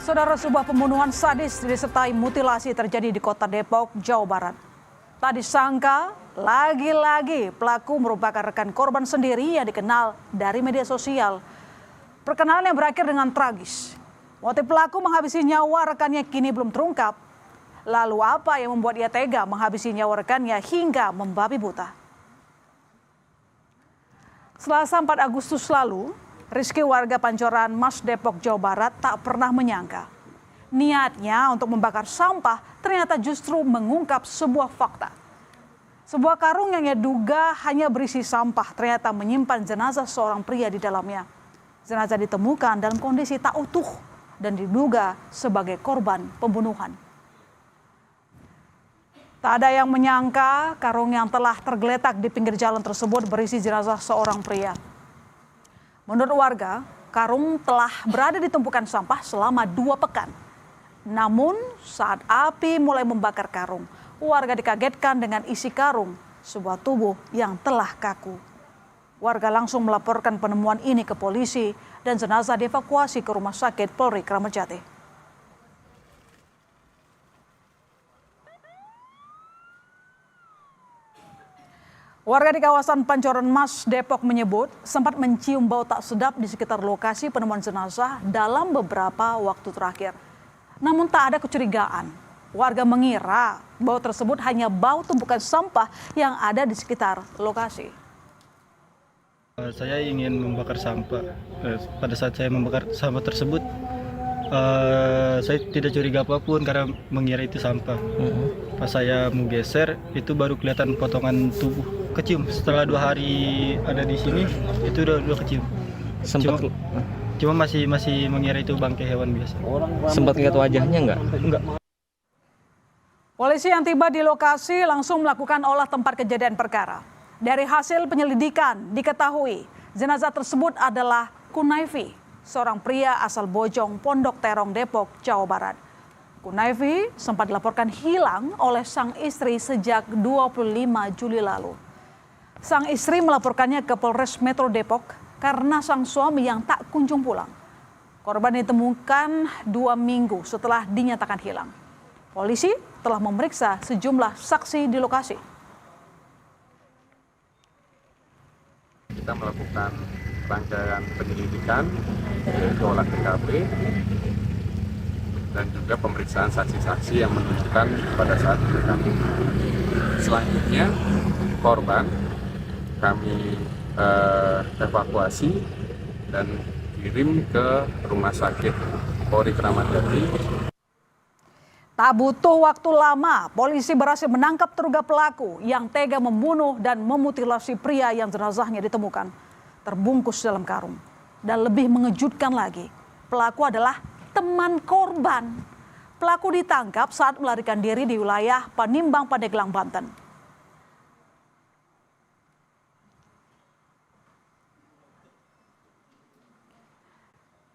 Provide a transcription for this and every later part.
Saudara, sebuah pembunuhan sadis disertai mutilasi terjadi di kota Depok, Jawa Barat. Tak disangka, lagi-lagi pelaku merupakan rekan korban sendiri yang dikenal dari media sosial. Perkenalan yang berakhir dengan tragis. Motif pelaku menghabisi nyawa rekannya kini belum terungkap. Lalu apa yang membuat ia tega menghabisi nyawa rekannya hingga membabi buta? Selasa 4 Agustus lalu, Rizky warga Pancoran Mas Depok, Jawa Barat tak pernah menyangka niatnya untuk membakar sampah ternyata justru mengungkap sebuah fakta. Sebuah karung yang ia duga hanya berisi sampah ternyata menyimpan jenazah seorang pria di dalamnya. Jenazah ditemukan dalam kondisi tak utuh dan diduga sebagai korban pembunuhan. Tak ada yang menyangka karung yang telah tergeletak di pinggir jalan tersebut berisi jenazah seorang pria. Menurut warga, karung telah berada di tumpukan sampah selama 2 pekan. Namun saat api mulai membakar karung, warga dikagetkan dengan isi karung, sebuah tubuh yang telah kaku. Warga langsung melaporkan penemuan ini ke polisi dan jenazah dievakuasi ke Rumah Sakit Polri Kramat Jati. Warga di kawasan Pancoran Mas Depok menyebut sempat mencium bau tak sedap di sekitar lokasi penemuan jenazah dalam beberapa waktu terakhir. Namun tak ada kecurigaan. Warga mengira bau tersebut hanya bau tumpukan sampah yang ada di sekitar lokasi. Saya ingin membakar sampah. Pada saat saya membakar sampah tersebut, saya tidak curiga apapun karena mengira itu sampah. Pas saya mau geser, itu baru kelihatan potongan tubuh kecium. Setelah 2 hari ada di sini, itu udah kecium. Cuma masih mengira itu bangkai hewan biasa. Sempat lihat wajahnya enggak? Polisi yang tiba di lokasi langsung melakukan olah tempat kejadian perkara. Dari hasil penyelidikan diketahui jenazah tersebut adalah Kunaifi, seorang pria asal Bojong, Pondok Terong, Depok, Jawa Barat. Kunaifi sempat dilaporkan hilang oleh sang istri sejak 25 Juli lalu. Sang istri melaporkannya ke Polres Metro Depok karena sang suami yang tak kunjung pulang. Korban ditemukan 2 minggu setelah dinyatakan hilang. Polisi telah memeriksa sejumlah saksi di lokasi. Kita melakukan rangkaian penyelidikan, yaitu olah TKP, dan juga pemeriksaan saksi-saksi yang menunjukkan pada saat mereka. Selanjutnya, korban kami evakuasi dan kirim ke Rumah Sakit Polri Kramat Jati. Tak butuh waktu lama, polisi berhasil menangkap terduga pelaku yang tega membunuh dan memutilasi pria yang jenazahnya ditemukan terbungkus dalam karung. Dan lebih mengejutkan lagi, pelaku adalah teman korban. Pelaku ditangkap saat melarikan diri di wilayah Panimbang, Pandeglang, Banten.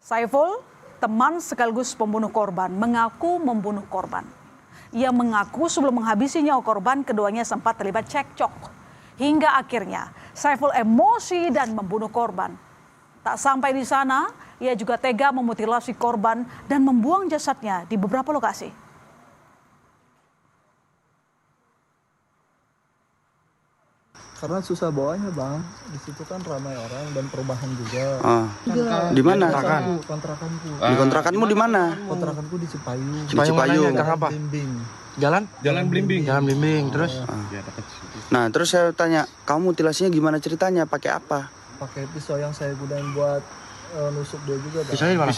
Saiful, teman sekaligus pembunuh korban, mengaku membunuh korban. Ia mengaku sebelum menghabisi nyawa korban, keduanya sempat terlibat cekcok. Hingga akhirnya Saiful emosi dan membunuh korban. Tak sampai di sana, ia juga tega memutilasi korban dan membuang jasadnya di beberapa lokasi. Karena susah bawanya, Bang. Di situ kan ramai orang dan perumahan juga. Di mana? Kontrakanku. Di kontrakanmu di mana? Kontrakanku di Cipayu. Di Cipayu. Gang Blimbing. Jalan Blimbing terus. Nah, terus saya tanya, kamu mutilasinya gimana ceritanya? Pakai apa? Pakai pisau yang saya gunain buat nusuk dia juga, Bang. Pisaunya di mana?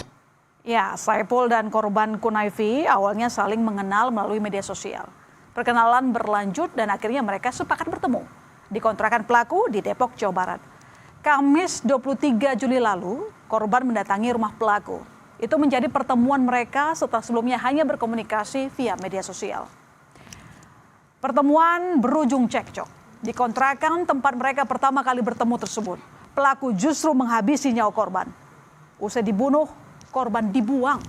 Ya, Saiful dan korban Kunaifi awalnya saling mengenal melalui media sosial. Perkenalan berlanjut dan akhirnya mereka sepakat bertemu di kontrakan pelaku di Depok, Jawa Barat. Kamis 23 Juli lalu, korban mendatangi rumah pelaku. Itu menjadi pertemuan mereka setelah sebelumnya hanya berkomunikasi via media sosial. Pertemuan berujung cekcok. Di kontrakan tempat mereka pertama kali bertemu tersebut, pelaku justru menghabisi nyawa korban. Usai dibunuh, korban dibuang.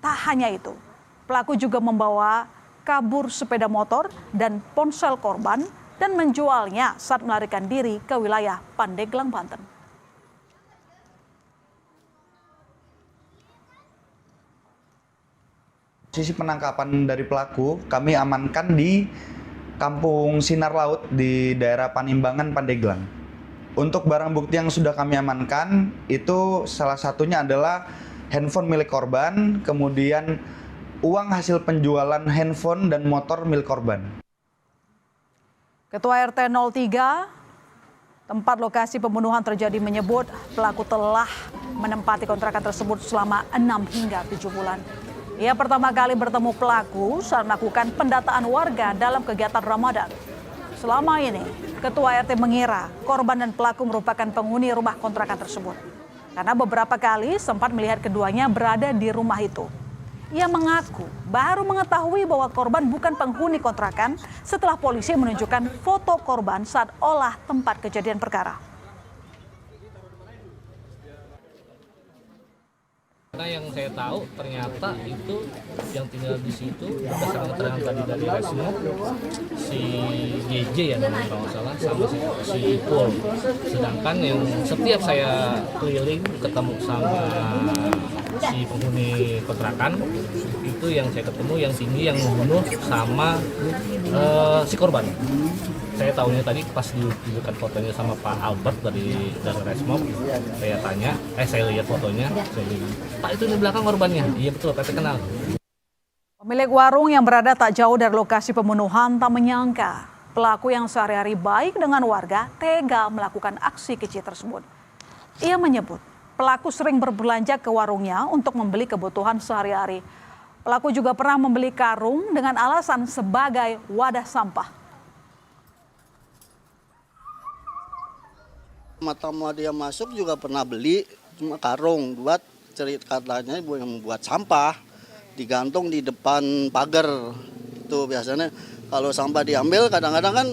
Tak hanya itu, pelaku juga membawa kabur sepeda motor dan ponsel korban dan menjualnya saat melarikan diri ke wilayah Pandeglang, Banten. Sisi penangkapan dari pelaku kami amankan di Kampung Sinar Laut di daerah Panimbangan, Pandeglang. Untuk barang bukti yang sudah kami amankan itu salah satunya adalah handphone milik korban, kemudian uang hasil penjualan handphone dan motor milik korban. Ketua RT 03 tempat lokasi pembunuhan terjadi menyebut pelaku telah menempati kontrakan tersebut selama 6 hingga 7 bulan. Ia pertama kali bertemu pelaku saat melakukan pendataan warga dalam kegiatan Ramadan. Selama ini, Ketua RT mengira korban dan pelaku merupakan penghuni rumah kontrakan tersebut. Karena beberapa kali sempat melihat keduanya berada di rumah itu. Ia mengaku baru mengetahui bahwa korban bukan penghuni kontrakan setelah polisi menunjukkan foto korban saat olah tempat kejadian perkara. Karena yang saya tahu ternyata itu yang tinggal di situ berdasarkan keterangan tadi dari Resmo, si JJ ya namanya kalau nggak salah, sama si Ipul. Sedangkan yang setiap saya keliling ketemu sama si penghuni kontrakan, itu yang saya ketemu yang tinggi yang membunuh sama si korban. Saya tahunya tadi pas ditunjukkan fotonya sama Pak Albert dari Resmob, saya tanya, saya lihat fotonya, saya bilang, Pak itu di belakang korbannya. Iya betul, kata kenal. Pemilik warung yang berada tak jauh dari lokasi pembunuhan tak menyangka pelaku yang sehari-hari baik dengan warga tega melakukan aksi keji tersebut. Ia menyebut pelaku sering berbelanja ke warungnya untuk membeli kebutuhan sehari-hari. Pelaku juga pernah membeli karung dengan alasan sebagai wadah sampah. Pertama dia masuk juga pernah beli cuma karung buat katanya yang membuat sampah digantung di depan pagar. Itu biasanya kalau sampah diambil kadang-kadang kan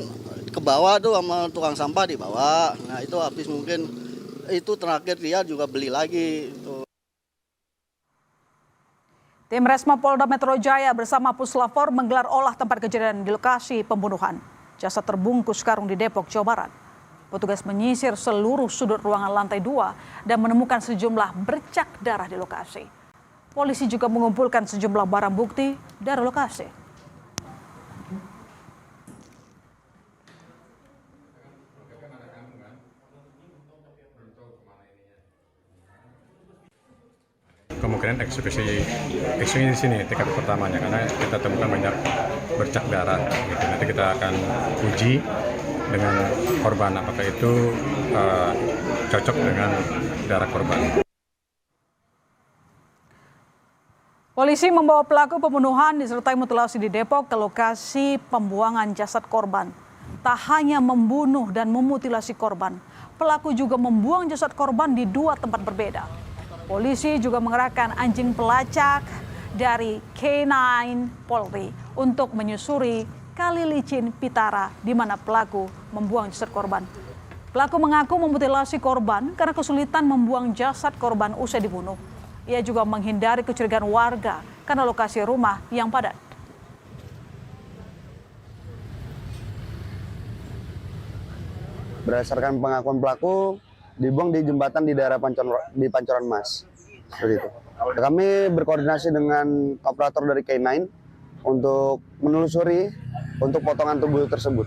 ke bawah tuh sama tukang sampah dibawa. Nah itu habis mungkin itu terakhir dia juga beli lagi. Tim Resmo Polda Metro Jaya bersama Puslapor menggelar olah tempat kejadian di lokasi pembunuhan. Jasad terbungkus karung di Depok, Jawa Barat. Petugas menyisir seluruh sudut ruangan lantai 2 dan menemukan sejumlah bercak darah di lokasi. Polisi juga mengumpulkan sejumlah barang bukti dari lokasi. Kemungkinan eksekusi di sini tingkat pertamanya karena kita temukan banyak bercak darah. Gitu. Nanti kita akan uji dengan korban apakah itu cocok dengan darah korban. Polisi membawa pelaku pembunuhan disertai mutilasi di Depok ke lokasi pembuangan jasad korban. Tak hanya membunuh dan memutilasi korban, pelaku juga membuang jasad korban di 2 tempat berbeda. Polisi juga mengerahkan anjing pelacak dari K9 Polri untuk menyusuri Kali Licin Pitara di mana pelaku membuang jasad korban. Pelaku mengaku memutilasi korban karena kesulitan membuang jasad korban usai dibunuh. Ia juga menghindari kecurigaan warga karena lokasi rumah yang padat. Berdasarkan pengakuan pelaku, dibuang di jembatan di daerah Pancoran Mas. Seperti itu. Kami berkoordinasi dengan operator dari K9 untuk menelusuri untuk potongan tubuh tersebut.